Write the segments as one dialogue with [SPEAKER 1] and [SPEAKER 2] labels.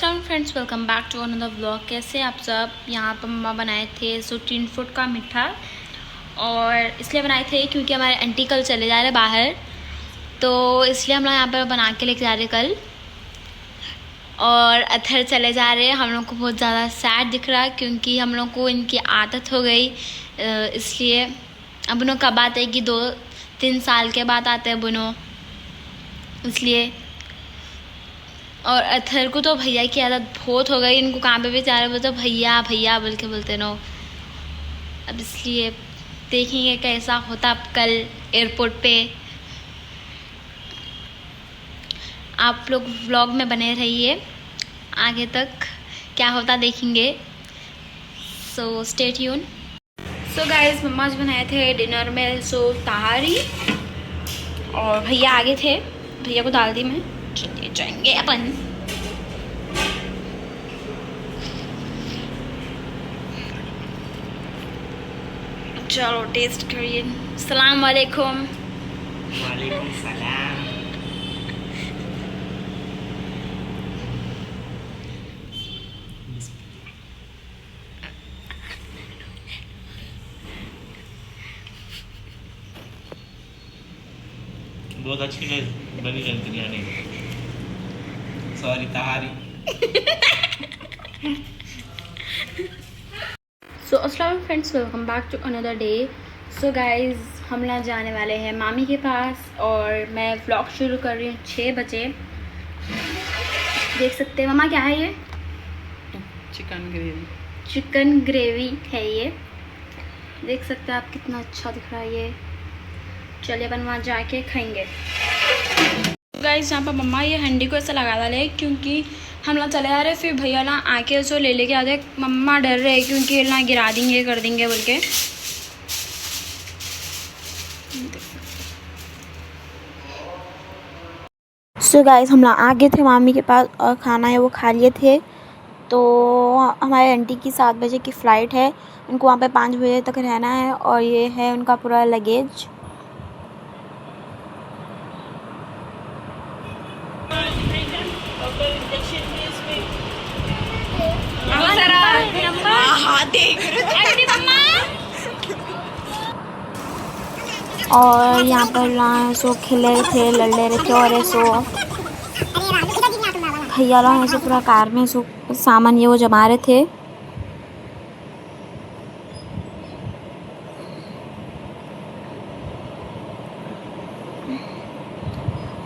[SPEAKER 1] अस्सलाम friends, welcome back to another blog. कैसे आप सब। यहाँ पर मम्मा बनाए थे टीन फ्रूट का मीठा, और इसलिए बनाए थे क्योंकि हमारे आंटी कल चले जा रहे बाहर, तो इसलिए हम लोग यहाँ पर बना के लेके जा रहे कल। और अथर चले जा रहे हैं। हम लोग को बहुत ज़्यादा सैड दिख रहा है क्योंकि हम लोग को इनकी आदत हो गई, इसलिए अब उन्होंने कब आते हैं कि 2-3 साल के बाद आते हैं बुनो, इसलिए। और अथर को तो भैया की आदत बहुत हो गई, इनको कहाँ पे भी जा रहे बोलते भैया भैया बोल के बोलते नो। अब इसलिए देखेंगे कैसा होता अब कल एयरपोर्ट पे। आप लोग व्लॉग में बने रहिए, आगे तक क्या होता देखेंगे। So stay tuned. So guys, मम्मा जी बनाए थे डिनर में तारी, और भैया आगे थे, भैया को डाल दी मैं। चलिए जाएंगे अपन। चलो टेस्ट करिए। सलाम वालेकुम।
[SPEAKER 2] वालेकुम सलाम। बहुत अच्छी बनी है बिरयानी। सॉरी तहारी।
[SPEAKER 1] सो अस्सलाम friends, welcome back to another day. So guys, हम लोग जाने वाले हैं मामी के पास, और मैं व्लॉग शुरू कर रही हूँ 6 बजे। देख सकते हैं मम्मा, क्या है ये?
[SPEAKER 3] Chicken gravy.
[SPEAKER 1] चिकन ग्रेवी है ये। देख सकते हैं आप, कितना अच्छा दिख रहा है ये। चलिए अपन वहाँ जाके खाएंगे। गाइस, यहाँ पर मम्मा ये हंडी को ऐसा लगा डाले क्योंकि हम लोग चले जा रहे, फिर भैया ना आके उसको ले लेके आते। मम्मा डर रहे क्योंकि ना गिरा देंगे कर देंगे बोल के। सो गाइस, हम लोग आगे थे मामी के पास और खाना है वो खा लिए थे। तो हमारे आंटी की 7 बजे की फ़्लाइट है, उनको वहाँ पे 5 बजे तक रहना है, और ये है उनका पूरा लगेज। और यहाँ पर ना सो खेले थे, लड़ ले रहे थे, और ऐसो भैया लोग ऐसे पूरा कार में सो सामान ये वो जमा रहे थे।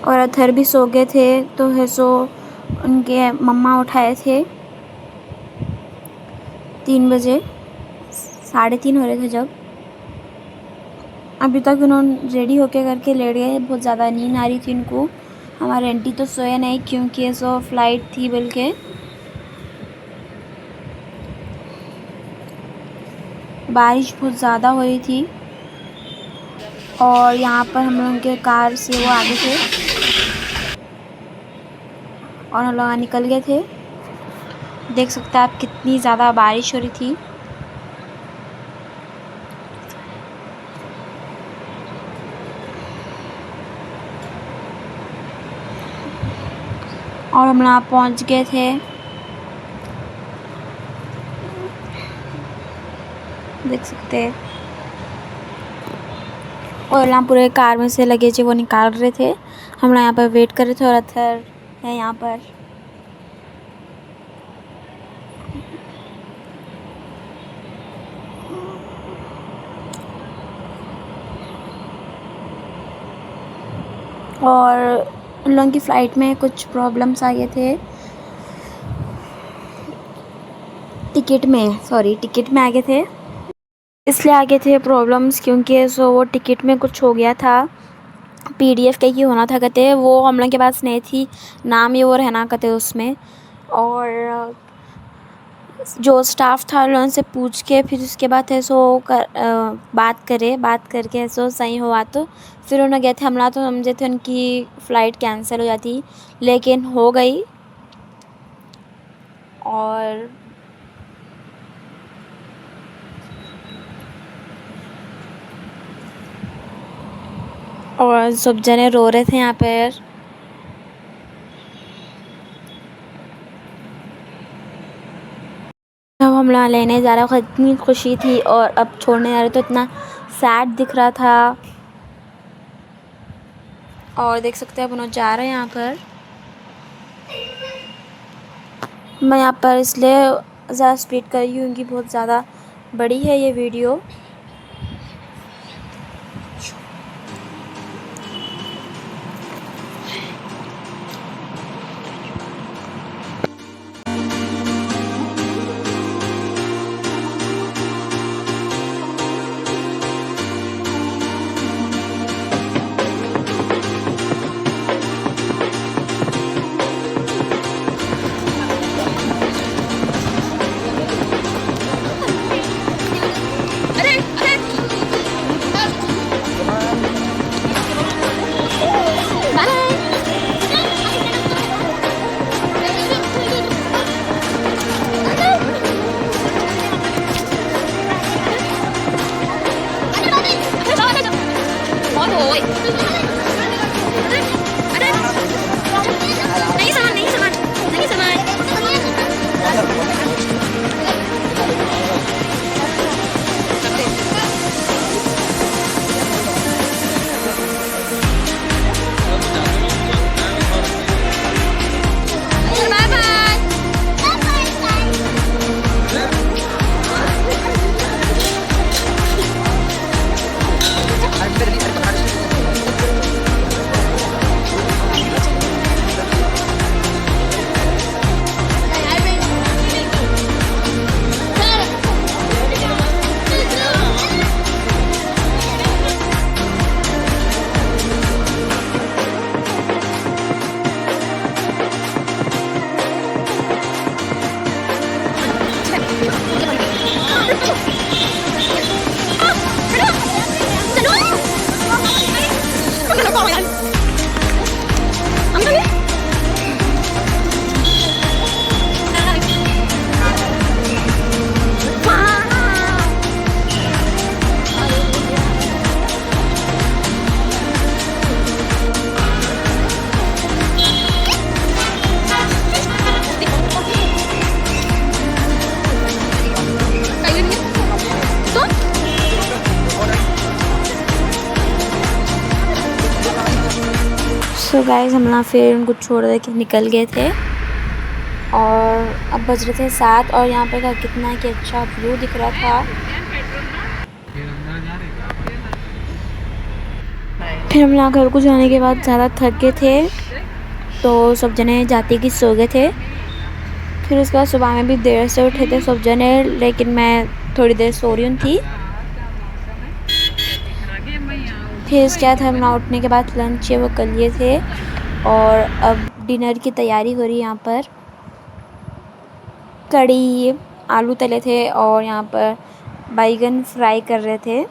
[SPEAKER 1] और अथर भी सो गए थे, तो है सो उनके मम्मा उठाए थे 3 बजे, 3:30 हो रहे थे जब। अभी तक उन्होंने रेडी होके करके लेट गए, बहुत ज़्यादा नींद आ रही थी उनको। हमारे आंटी तो सोए नहीं क्योंकि ऐसो फ्लाइट थी बल्कि। बारिश बहुत ज़्यादा हो रही थी, और यहाँ पर हम लोगों के कार से वो आगे थे, और हम लोग निकल गए थे। देख सकते हैं आप, कितनी ज़्यादा बारिश हो रही थी। और हम लोग पहुँच गए थे। देख सकते हैं, और यहाँ पूरे कार में से लगेज वो निकाल रहे थे। हम लोग यहाँ पर वेट कर रहे थे, और अथर है यहाँ पर। और उन लोगों की फ़्लाइट में कुछ प्रॉब्लम्स आ गए थे, टिकट में आ गए थे। इसलिए आ गए थे प्रॉब्लम्स, क्योंकि सो वो टिकट में कुछ हो गया था। PDF कहीं की होना था कहते, वो हम लोग के पास नहीं थी, नाम ये वो रहना कहते उसमें। और जो स्टाफ था उन से पूछ के फिर उसके बाद ऐसो बात करके ऐसो सही हुआ, तो फिर उन्हें गए थे। हमला तो समझे थे उनकी फ़्लाइट कैंसिल हो जाती, लेकिन हो गई। और सब जने रो रहे थे यहाँ पर। हम लोग लेने जा रहे, इतनी खुशी थी, और अब छोड़ने जा रहे तो इतना सैड दिख रहा था। और देख सकते हैं अपन लोग जा रहे हैं यहाँ पर। मैं यहाँ पर इसलिए ज़्यादा स्पीड कर रही हूँ क्योंकि बहुत ज़्यादा बड़ी है ये वीडियो। सो गाइस हम लोग फिर उनको छोड़ दे के निकल गए थे, और अब बज रहे थे 7, और यहाँ पे का कितना कि अच्छा व्यू दिख रहा था। फिर हम लोग घर को जाने के बाद ज़्यादा थक गए थे, तो सब जने जाते कि सो गए थे। फिर उसके बाद सुबह में भी देर से उठे थे सब जने, लेकिन मैं थोड़ी देर सो रही थी। फिर इसके बाद हम लोग उठने के बाद लंच वो कर लिए थे, और अब डिनर की तैयारी हो रही है। यहाँ पर कड़ी, आलू तले थे, और यहाँ पर बैगन फ्राई कर रहे थे।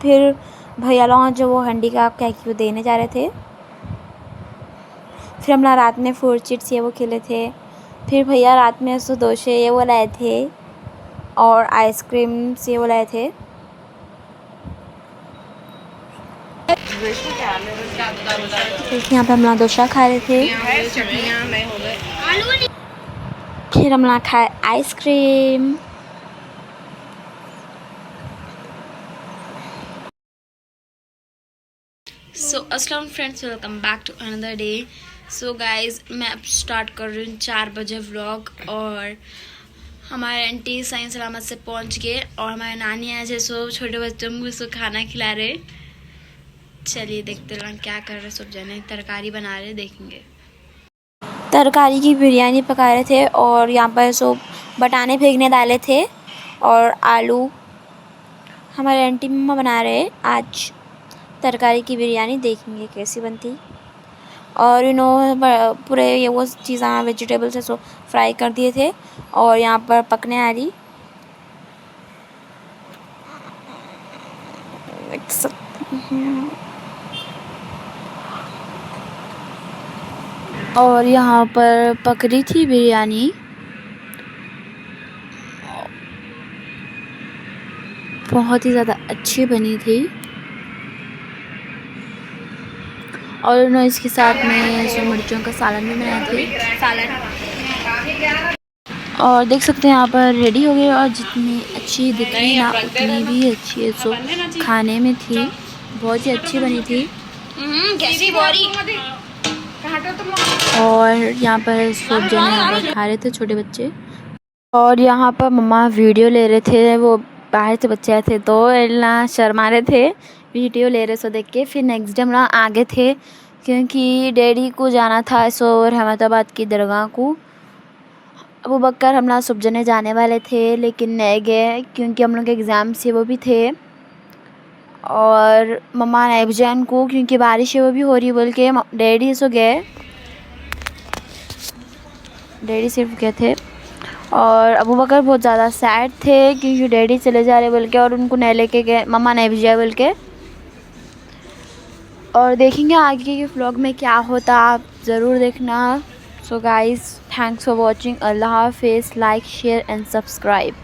[SPEAKER 1] फिर भैया लोग जो वो हंडी का क्या क्यों देने जा रहे थे। फिर हम लोग रात में 4 चिट्स ये वो खेले थे। फिर भैया रात में ऐसे डोसे ये वो लाए थे, और आइसक्रीम से वो लाए थे। यहाँ पे हम लोग डोसा खा रहे थे। फिर हम लोग खाए आइसक्रीम। सो अस्सलाम friends, welcome back to another day. So guys मैं अब स्टार्ट कर रही हूँ 4 बजे व्लॉग, और हमारे आंटी सही सलामत से पहुँच गए, और हमारे नानी आज सो छोटे बच्चों को उसको खाना खिला रहे। चलिए देखते हैं क्या कर रहे सब जने। तरकारी बना रहे, देखेंगे। तरकारी की बिरयानी पका रहे थे, और यहाँ पर सो बटाने फेंकने डाले थे, और आलू हमारे आंटी मम्मा बना रहे आज तरकारी की बिरयानी। देखेंगे कैसी बनती। और पूरे ये वो चीज़ें वेजिटेबल्स है सो फ्राई कर दिए थे, और यहाँ पर पकने आ रही। देख सकते हैं। और यहाँ पर पक रही थी बिरयानी, बहुत ही ज़्यादा अच्छी बनी थी। और इसके साथ में मिर्चों का सालन भी बनाए थे। और देख सकते हैं यहाँ पर रेडी हो गए और जितनी अच्छी दिख रही ना उतनी भी अच्छी है। सो खाने में थी बहुत ही अच्छी बनी थी।
[SPEAKER 3] कैसी बोरी
[SPEAKER 1] और यहाँ पर सब जने यहाँ पर खा रहे थे छोटे बच्चे। और यहाँ पर मम्मा वीडियो ले रहे थे, वो बाहर से बच्चे आए थे तो ना शर्मा रहे थे वीडियो ले रहे। सो देख के फिर नेक्स्ट डे हम लोग आगे थे क्योंकि डैडी को जाना था सो रहमताबाद की दरगाह को। अबू बकर हम लोग सब जने जाने वाले थे लेकिन नहीं गए क्योंकि हम लोग के एग्ज़ाम से वो भी थे। और मम्मा नैबजान को क्योंकि बारिश है वो भी हो रही बोल के डैडी सो गए, डैडी सिर्फ गए थे। और अबू बकर बहुत ज़्यादा सैड थे क्योंकि डैडी चले जा रहे बोल के और उनको नहीं लेके गए, मम्मा नहीं भेजा बोल के। और देखेंगे आगे के व्लॉग में क्या होता, आप ज़रूर देखना। So guys thanks for watching. Allah हाफिज़। Like share and subscribe.